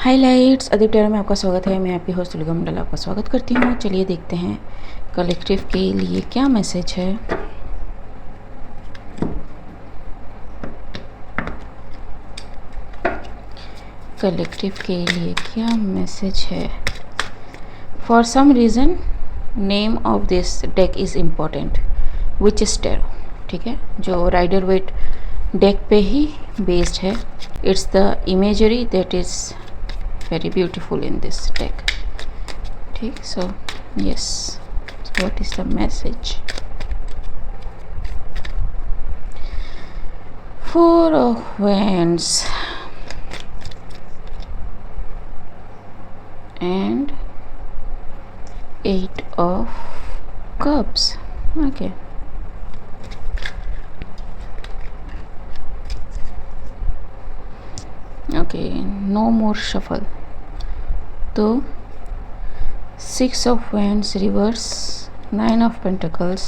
Highlights Adeep टेरा में आपका स्वागत है। मैं आपकी होस्ट तुलिका मंडल आपका स्वागत करती हूँ। चलिए देखते हैं कलेक्टिव के लिए क्या मैसेज है। कलेक्टिव के लिए क्या मैसेज है। For some reason name of this deck is important which is tarot. ठीक है, जो राइडर वेट डेक पे ही बेस्ड है। It's the imagery that is very beautiful in this deck. ठीक, so yes, what is the message? Four of Wands and Eight of Cups. Okay. Okay, no more shuffle. तो 6 of Wands reverse, 9 of Pentacles,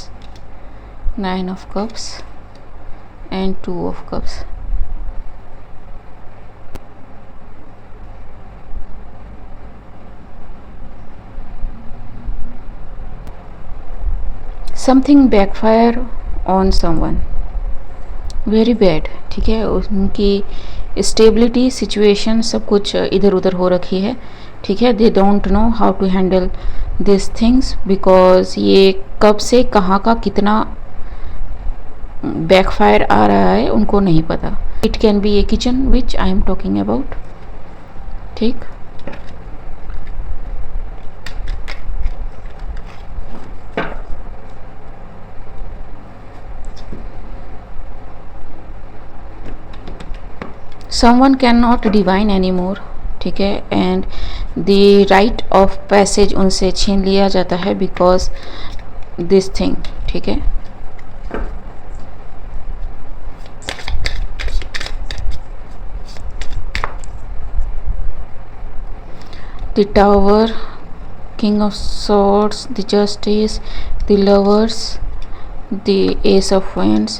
9 of Cups and 2 of Cups. Something backfire on someone. Very bad. ठीक है, उनकी stability situation सब कुछ इधर उधर हो रखी है। ठीक है, they don't know how to handle this things because ये कब से कहाँ का कितना बैकफायर आ रहा है उनको नहीं पता। It can B A kitchen which I am talking about. ठीक, someone cannot divine anymore. ठीक है, and the right of passage उनसे छीन लिया जाता है बिकॉज दिस थिंग। ठीक है, the tower, king of swords, the justice, the lovers, the ace of wands,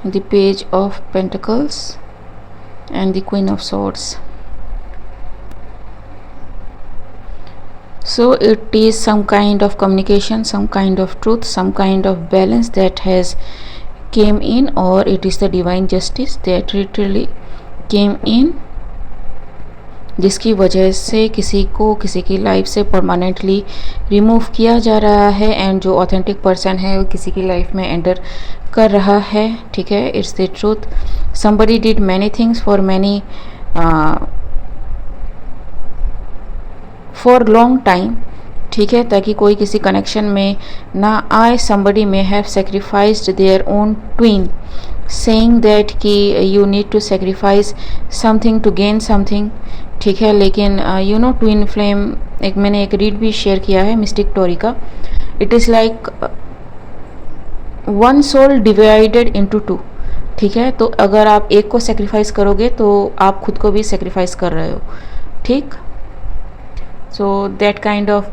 the page of pentacles and the queen of swords. So it is some kind of communication, some kind of truth, some kind of balance that has came in, or it is the divine justice that literally came in, जिसकी वजह से किसी को किसी की life से permanently remove किया जा रहा है एंड जो ऑथेंटिक पर्सन है वो किसी की लाइफ में एंटर कर रहा है। ठीक है, it's the truth. somebody did many things for many for long time. ठीक है, ताकि कोई किसी कनेक्शन में ना आए। somebody may have sacrificed their own twin saying that कि you need to sacrifice something to gain something. ठीक है, लेकिन यू नो ट्विन फ्लेम मैंने एक रीड भी शेयर किया है मिस्टिक टोरी का। It is like one soul divided into two. ठीक है, तो अगर आप एक को सेक्रीफाइस करोगे तो आप खुद को भी सेक्रीफाइस कर रहे हो। ठीक, so that kind of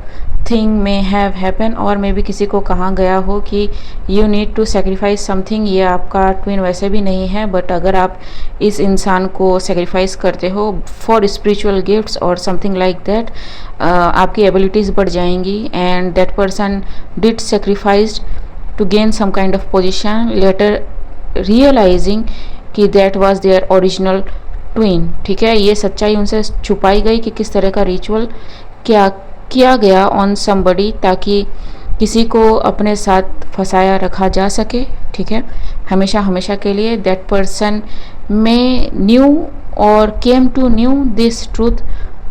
thing may have happen, और मे भी किसी को कहा गया हो कि you need to sacrifice something. ये आपका ट्विन वैसे भी नहीं है, बट अगर आप इस इंसान को सेक्रीफाइस करते हो फॉर स्पिरिचुअल गिफ्ट्स और समथिंग लाइक दैट, आपकी एबिलिटीज़ बढ़ जाएंगी। And that person did sacrificed to gain some kind of position, later realising कि that was their original twin. ठीक है, ये सच्चाई उनसे छुपाई गई कि किस तरह का रिचुअल क्या किया गया ऑन समबडी ताकि किसी को अपने साथ फंसाया रखा जा सके। ठीक है, हमेशा हमेशा के लिए। दैट पर्सन में न्यू और came to knew this truth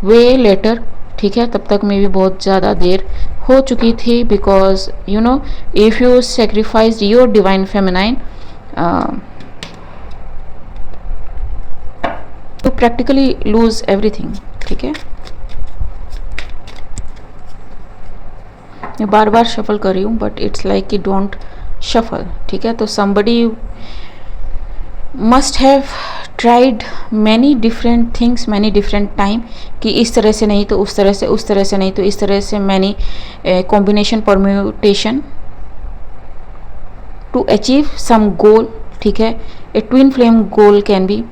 way later. ठीक है, तब तक में भी बहुत ज़्यादा देर हो चुकी थी because you know if you sacrifice your divine feminine to practically lose everything. ठीक है, मैं बार बार शफल कर रही हूँ बट इट्स लाइक कि डोंट शफल। ठीक है, तो somebody must have tried many different things many different time कि इस तरह से नहीं तो उस तरह से, उस तरह से नहीं तो इस तरह से, many combination permutation to achieve some goal. ठीक है, a twin flame goal can be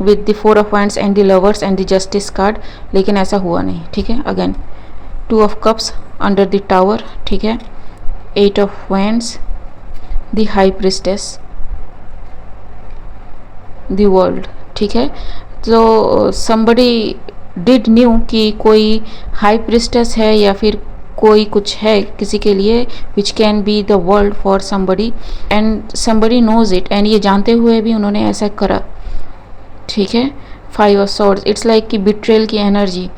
with the 4 of wands and the lovers and the justice card, लेकिन ऐसा हुआ नहीं, ठीक है। Again 2 of cups under the tower, ठीक है। 8 of wands, the high priestess, the world, ठीक है। तो somebody डिड न्यू कि कोई हाई प्रिस्टेस है या फिर कोई कुछ है किसी के लिए, which can be the world for somebody and somebody knows it, and ये जानते हुए भी उन्होंने ऐसा करा, ठीक है। 5 ऑफ सॉर्ड्स, इट्स लाइक कि बिट्रेल की एनर्जी,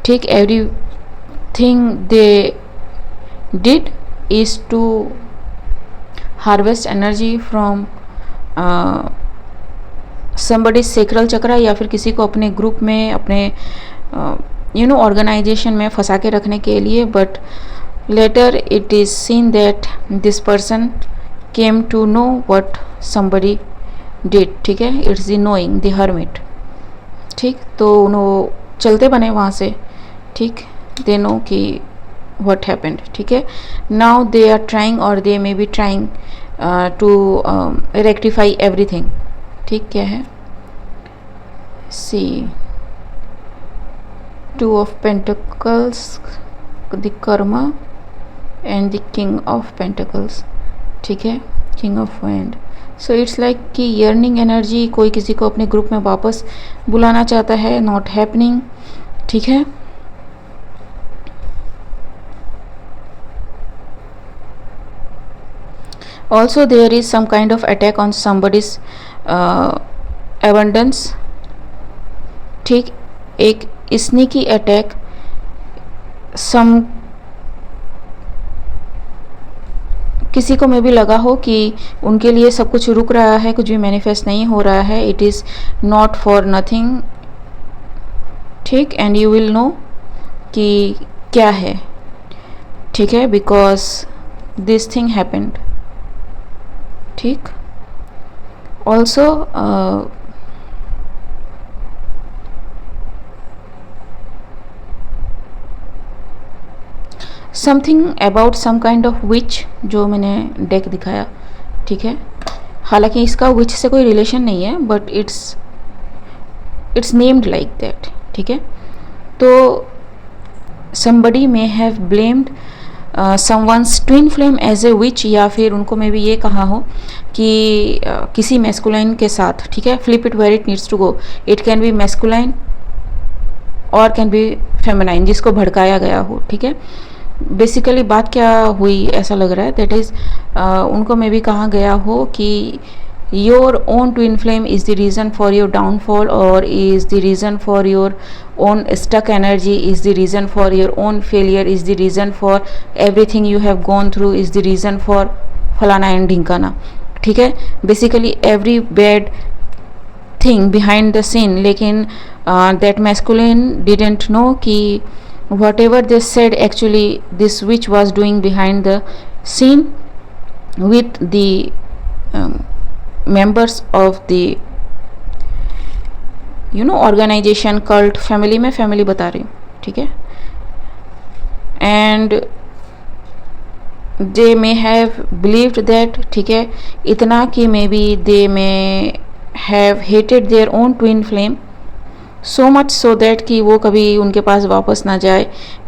ठीक। Every thing they did is to harvest energy from somebody sacral chakra, या फिर किसी को अपने ग्रुप में, अपने ऑर्गेनाइजेशन में फंसा के रखने के लिए। But later it is seen that this person came to know what somebody did, ठीक है। It's the knowing, the hermit, ठीक। तो उन्होंने चलते बने वहाँ से, ठीक। दे नो कि व्हाट हैपेंड, ठीक है। Now they are trying or they may be trying to rectify everything, ठीक। क्या है, see 2 of pentacles, the karma and the king of pentacles, ठीक है। King of wind, so it's like कि yearning energy, कोई किसी को अपने ग्रुप में वापस बुलाना चाहता है, नॉट हैपनिंग, ठीक है। Also there is some kind of attack on somebody's abundance, ठीक। एक sneaky attack, some किसी को में भी लगा हो कि उनके लिए सब कुछ रुक रहा है, कुछ भी मैनिफेस्ट नहीं हो रहा है, it is not for nothing, ठीक। एंड यू विल नो कि क्या है, ठीक है, बिकॉज दिस थिंग हैपेंड, ठीक। Also something about some kind of witch, जो मैंने डेक दिखाया, ठीक है। हालांकि इसका विच से कोई रिलेशन नहीं है, but it's named like that, ठीक है। तो somebody may have blamed someone's twin flame as a witch, या फिर उनको में भी ये कहा हो कि किसी मैस्कुलाइन के साथ, ठीक है। Flip it where it needs to go, it can be masculine और कैन बी फेमिनाइन, जिसको भड़काया गया हो, ठीक है। बेसिकली बात क्या हुई ऐसा लग रहा है, दैट इज़ उनको में भी कहा गया हो कि your own twin flame is the reason for your downfall, or is the reason for your own stuck energy, is the reason for your own failure, is the reason for everything you have gone through, is the reason for फलाना and ढिंकाना, ठीक है। Basically every bad thing behind the scene, लेकिन that masculine didn't know कि whatever they said actually this witch was doing behind the scene with the members of the organization, cult, family, में family बता रही हूँ, ठीक है। and they may have believed that, ठीक है, इतना कि maybe they may have hated their own twin flame so much so that कि वो कभी उनके पास वापस ना जाए,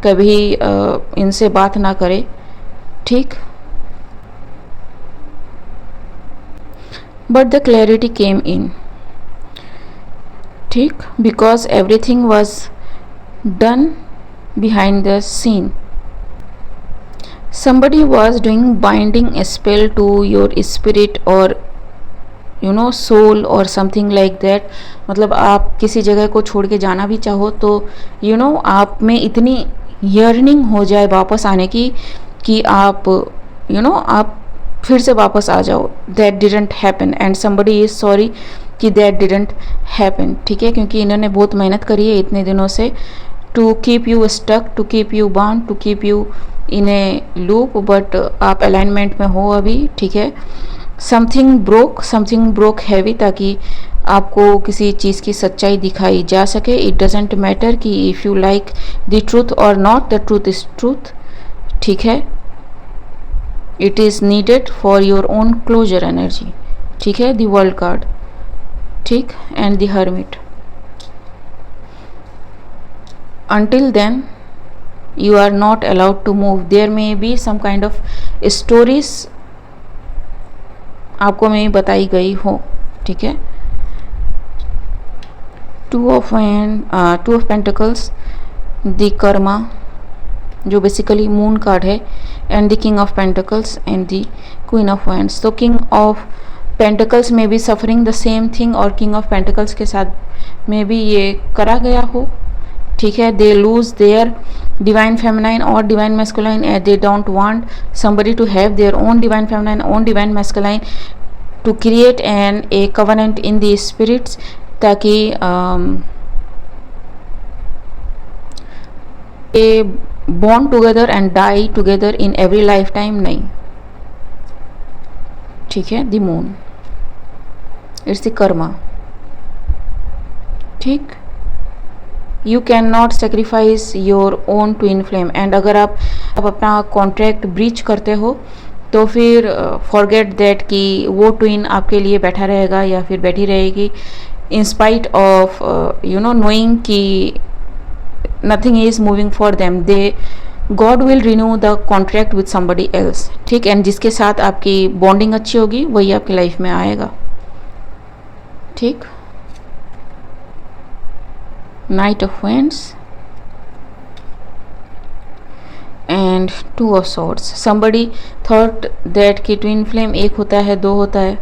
कभी इनसे बात ना करे, ठीक। but the clarity came in, ठीक, because everything was done behind the scene. Somebody was doing binding a spell to your spirit or soul or something like that. मतलब आप किसी जगह को छोड़ के जाना भी चाहो तो आप में इतनी yearning हो जाए वापस आने की कि आप आप फिर से वापस आ जाओ. That didn't happen and somebody is sorry कि that didn't happen. ठीक है, क्योंकि इन्होंने बहुत मेहनत करी है इतने दिनों से to keep you stuck, to keep you bound, to keep you in a loop, but आप alignment में हो अभी. ठीक है, समथिंग ब्रोक हैवी, ताकि आपको किसी चीज़ की सच्चाई दिखाई जा सके. इट डजेंट मैटर कि if you like the truth or not, the truth is truth. ठीक है, it is needed for your own closure energy. ठीक है, द वर्ल्ड कार्ड, ठीक, and the hermit. until then you are not allowed to move. There may be some kind of stories आपको मैं बताई गई हो, ठीक है. Two of pentacles, the Karma जो बेसिकली मून कार्ड है, and the king of pentacles and the queen of wands. तो किंग ऑफ पेंटिकल्स में भी सफरिंग द सेम थिंग, और किंग ऑफ पेंटिकल्स के साथ में भी ये करा गया हो, ठीक है. They lose their divine feminine or divine masculine, and they don't want somebody to have their own divine feminine, own divine masculine, to create a covenant in the spirits, ताकि a born together and die together in every lifetime. नहीं, ठीक है. the moon, it's the karma, ठीक. You cannot sacrifice your own twin flame. And अगर आप अपना contract breach करते हो तो फिर फॉरगेट दैट कि वो ट्विन आपके लिए बैठा रहेगा या फिर बैठी रहेगी, इन स्पाइट ऑफ नोइंग कि nothing is moving for them. They God will renew the contract with somebody else, ठीक. एंड जिसके साथ आपकी बॉन्डिंग अच्छी होगी वही आपकी लाइफ में आएगा, ठीक. Knight of Wands and Two of Swords. Somebody thought that कि ट्विन फ्लेम एक होता है, दो होता है,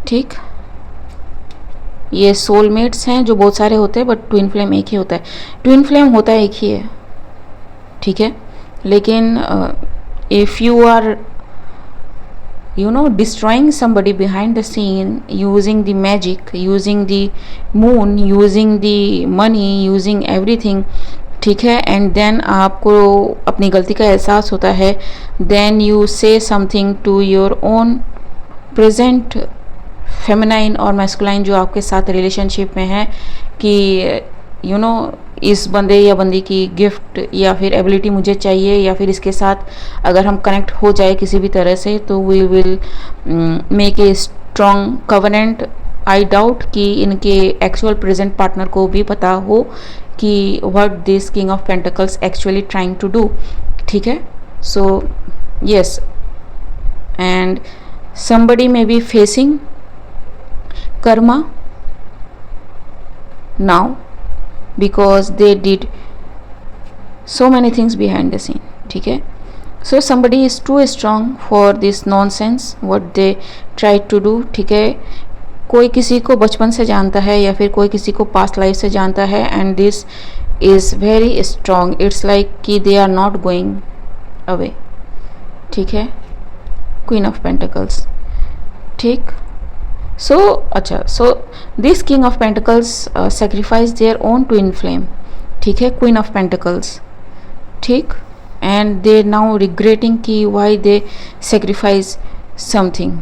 ठीक. ये सोलमेट्स हैं जो बहुत सारे होते हैं, बट ट्विन फ्लेम एक ही होता है. ट्विन फ्लेम होता एक ही है, ठीक है. लेकिन if you are destroying somebody behind the scene, using the magic, using the moon, using the money, using everything, ठीक है. and then आपको अपनी गलती का एहसास होता है, then you say something to your own present feminine और masculine जो आपके साथ रिलेशनशिप में है कि इस बंदे या बंदी की गिफ्ट या फिर एबिलिटी मुझे चाहिए, या फिर इसके साथ अगर हम कनेक्ट हो जाए किसी भी तरह से तो we will make a strong covenant. I doubt कि इनके एक्चुअल प्रेजेंट पार्टनर को भी पता हो कि what this king of pentacles actually trying to do, ठीक है. So yes, and somebody may be facing karma now because they did so many things behind the scene, ठीक है. so somebody is too strong for this nonsense what they tried to do, ठीक है. कोई किसी को बचपन से जानता है या फिर कोई किसी को पास्ट लाइफ से जानता है, and this is very strong. It's like कि they are not going away, ठीक है. क्वीन ऑफ पेंटिकल्स, ठीक. सो अच्छा, so this king of pentacles sacrifice their own twin flame, ठीक है. क्वीन ऑफ पेंटिकल्स, ठीक. एंड दे नाउ रिग्रेटिंग कि why they sacrifice something,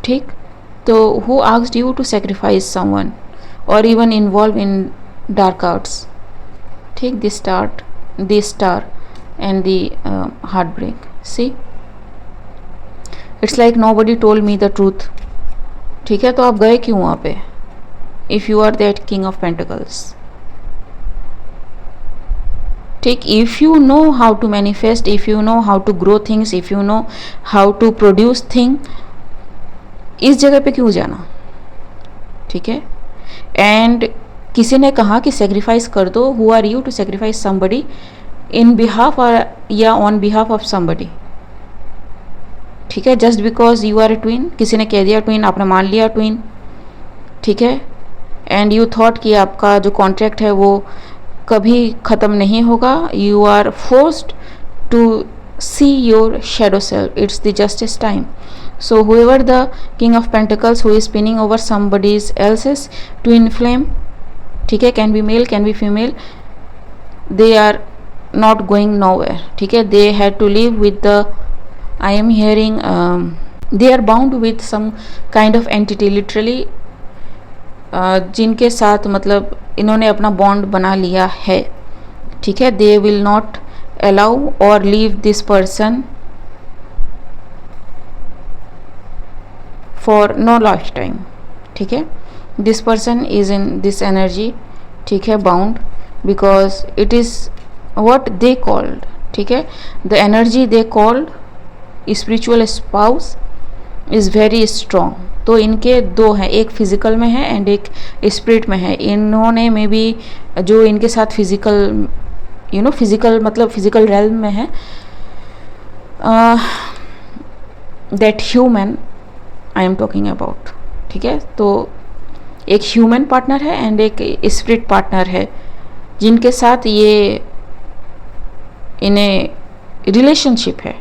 ठीक. तो who asked you to sacrifice someone or even involve in dark arts, ठीक. The star and the heart break. See, it's like nobody told me the truth, ठीक है. तो आप गए क्यों वहाँ पे if you are that king of pentacles, ठीक. If you know how to manifest, if you know how to grow things, if you know how to produce thing, इस जगह पे क्यों जाना, ठीक है. एंड किसी ने कहा कि सेक्रीफाइस कर दो. Who are you to sacrifice somebody in behalf या ऑन बिहाफ ऑफ समबडी, ठीक है. Just because you are a twin, किसी ने कह दिया ट्विन, आपने मान लिया ट्विन, ठीक है. एंड यू थॉट कि आपका जो कॉन्ट्रैक्ट है वो कभी ख़त्म नहीं होगा. You are forced to see your shadow self. It's the justice time. So whoever the king of pentacles who is spinning over somebody's else's twin flame, ठीक है, can be male, can be female, they are not going nowhere, ठीक है. They had to live with the, I am hearing they are bound with some kind of entity literally, जिनके साथ मतलब इन्होंने अपना bond बना लिया है, ठीक है. they will not allow or leave this person for no lifetime, ठीक है. this person is in this energy, ठीक है, bound, because it is what they called, ठीक है, the energy they called spiritual spouse is very strong. तो इनके दो हैं, एक फिजिकल में है एंड एक स्पिरिट में है. इन्होंने मे बी जो इनके साथ फिजिकल फिजिकल मतलब फिजिकल रेल्म में है, that human I am talking about, ठीक है. तो एक ह्यूमन पार्टनर है एंड एक स्पिरिट पार्टनर है जिनके साथ ये इन्हें रिलेशनशिप है,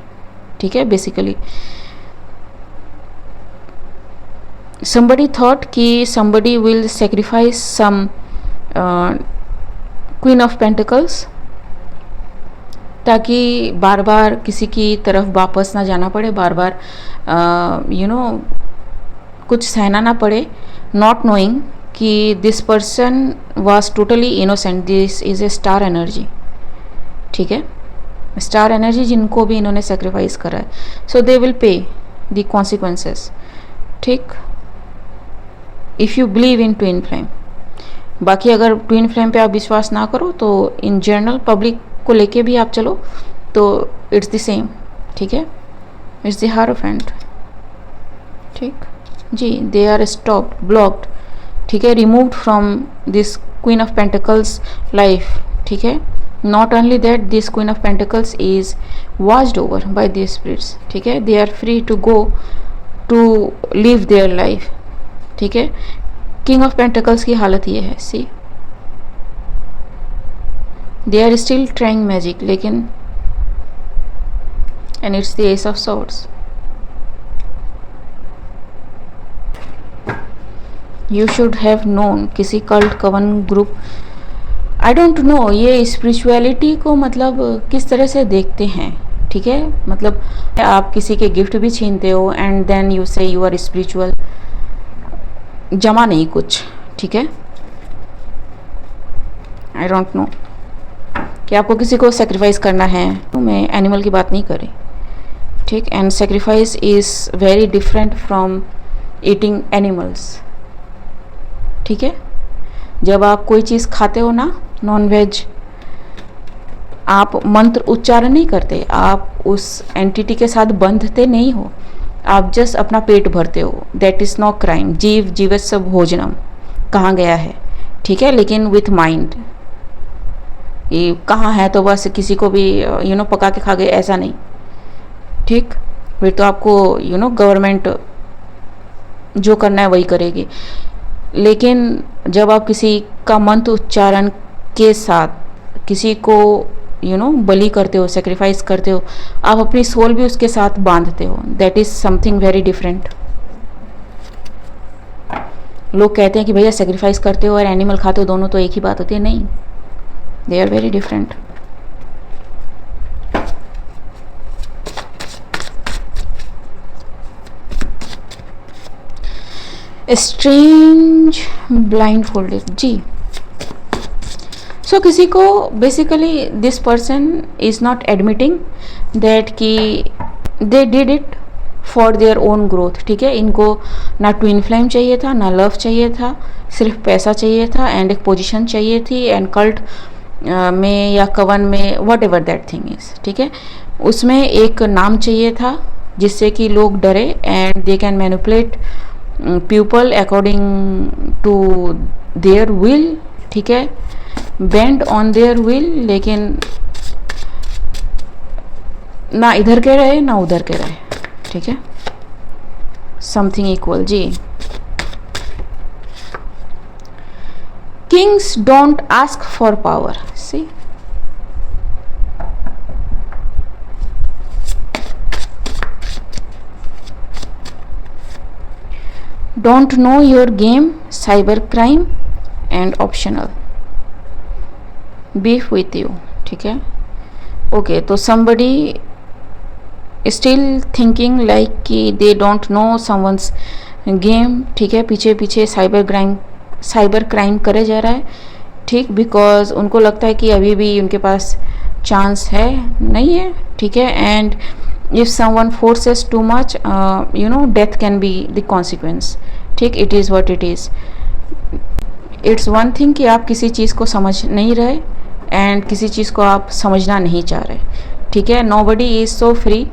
ठीक है. बेसिकली somebody thought कि somebody will sacrifice some Queen of Pentacles ताकि बार बार किसी की तरफ वापस ना जाना पड़े, बार बार कुछ सहना ना पड़े, नॉट नोइंग कि this person was totally innocent. This is a star energy, ठीक है. स्टार एनर्जी जिनको भी इन्होंने सेक्रीफाइस करा है, so they will pay the consequences, ठीक. If you believe in twin flame. बाकी अगर ट्विन फ्लेम पे आप विश्वास ना करो तो इन जनरल पब्लिक को लेके भी आप चलो तो इट्स द सेम, ठीक है. इट्स द हायरोफेंट, ठीक जी. दे आर स्टॉप्ड, ब्लॉक्ड, ठीक है, removed from this queen of pentacles life, ठीक है. Not only that, this queen of pentacles is watched over by the spirits, ठीक है. They are free to go to live their life, ठीक है. King of pentacles की हालत ये है, see they are still trying magic, लेकिन and it's the ace of swords. You should have known, किसी कल्ट, कवन, ग्रुप, आई डोंट नो ये स्पिरिचुअलिटी को मतलब किस तरह से देखते हैं, ठीक है. मतलब आप किसी के गिफ्ट भी छीनते हो एंड देन यू से यू आर स्पिरिचुअल, जमा नहीं कुछ, ठीक है. आई डोंट नो कि आपको किसी को सेक्रीफाइस करना है, तो मैं एनिमल की बात नहीं कर रही, ठीक. And sacrifice is very different from eating animals, ठीक है. जब आप कोई चीज़ खाते हो ना, नॉन वेज, आप मंत्र उच्चारण नहीं करते, आप उस एंटिटी के साथ बंधते नहीं हो, आप जस्ट अपना पेट भरते हो. That is not crime. जीव जीवस्य भोजनम कहाँ गया है, ठीक है. लेकिन विथ माइंड, ये कहाँ है तो बस किसी को भी पका के खा गए, ऐसा नहीं, ठीक. फिर तो आपको गवर्नमेंट जो करना है वही करेगी. लेकिन जब आप किसी का मंत्र उच्चारण के साथ किसी को बलि करते हो, सेक्रीफाइस करते हो, आप अपनी सोल भी उसके साथ बांधते हो. That is something very different. लोग कहते हैं कि भैया सेक्रीफाइस करते हो और एनिमल खाते हो, दोनों तो एक ही बात होती है. नहीं, they are very different. Strange blindfolded, जी. सो किसी को basically this person is not admitting that कि they did it for their own growth, ठीक है. इनको ना ट्विन फ्लेम चाहिए था, ना लव चाहिए था, सिर्फ पैसा चाहिए था एंड एक पोजीशन चाहिए थी, एंड कल्ट में या कवन में what ever that thing is, ठीक है. उसमें एक नाम चाहिए था जिससे कि लोग डरे and they can manipulate people according to their will, ठीक है, बेंड ऑन देयर विल. लेकिन ना इधर के रहे ना उधर के रहे, ठीक है. समथिंग इक्वल, जी. Kings don't ask for power, see. Don't know your game, cyber crime and optional, beef with you, ठीक है. ओके, तो somebody स्टिल थिंकिंग लाइक कि they don't know someone's game, ठीक है. पीछे पीछे साइबर क्राइम करे जा रहा है, ठीक. बिकॉज उनको लगता है कि अभी भी उनके पास चांस है, नहीं है, ठीक है. And if someone forces too much, death can be the consequence, ठीक. It is what it is. It's one thing कि आप किसी चीज़ को समझ नहीं रहे एंड किसी चीज़ को आप समझना नहीं चाह रहे, ठीक है। नोबडी इज़ सो फ्री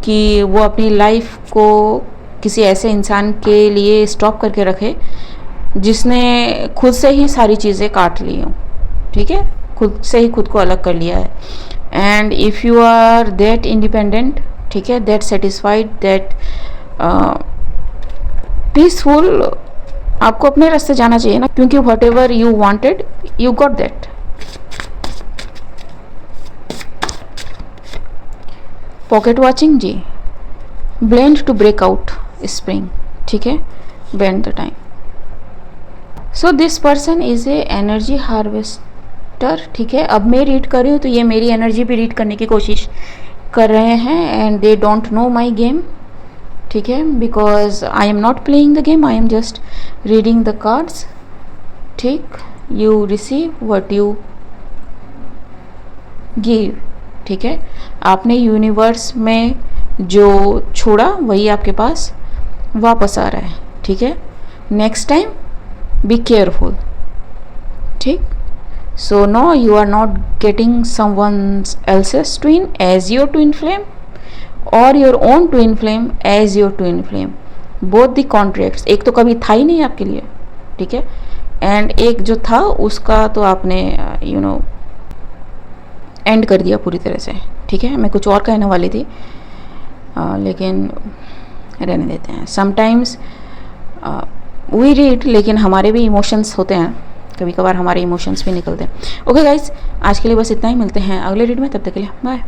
कि वो अपनी लाइफ को किसी ऐसे इंसान के लिए स्टॉप करके रखे जिसने खुद से ही सारी चीज़ें काट ली हों, ठीक है, खुद से ही खुद को अलग कर लिया है। And if you are that independent, ठीक है, दैट सेटिस्फाइड, दैट पीसफुल, आपको अपने रास्ते जाना चाहिए ना, क्योंकि whatever you wanted you got that. Pocket watching जी, blend to break out spring, ठीक है, bend the time. So this person is a energy harvester, ठीक है। अब मैं रीड कर रही हूँ तो ये मेरी एनर्जी भी रीड करने की कोशिश कर रहे हैं and they don't know my game, ठीक है, because I am not playing the game, I am just reading the cards, ठीक। You receive what you give, ठीक है। आपने यूनिवर्स में जो छोड़ा वही आपके पास वापस आ रहा है, ठीक है। नेक्स्ट टाइम बी केयरफुल, ठीक। So no, you are not getting someone else's twin as your twin flame or your own twin flame as your twin flame, both the contracts। एक तो कभी था ही नहीं आपके लिए, ठीक है, एंड एक जो था उसका तो आपने यू नो एंड कर दिया पूरी तरह से, ठीक है। मैं कुछ और कहने वाली थी लेकिन रहने देते हैं। समटाइम्स वी रीड, लेकिन हमारे भी इमोशंस होते हैं, कभी कभार हमारे इमोशंस भी निकलते हैं। ओके गाइज, आज के लिए बस इतना ही, मिलते हैं अगले रीड में, तब तक के लिए बाय।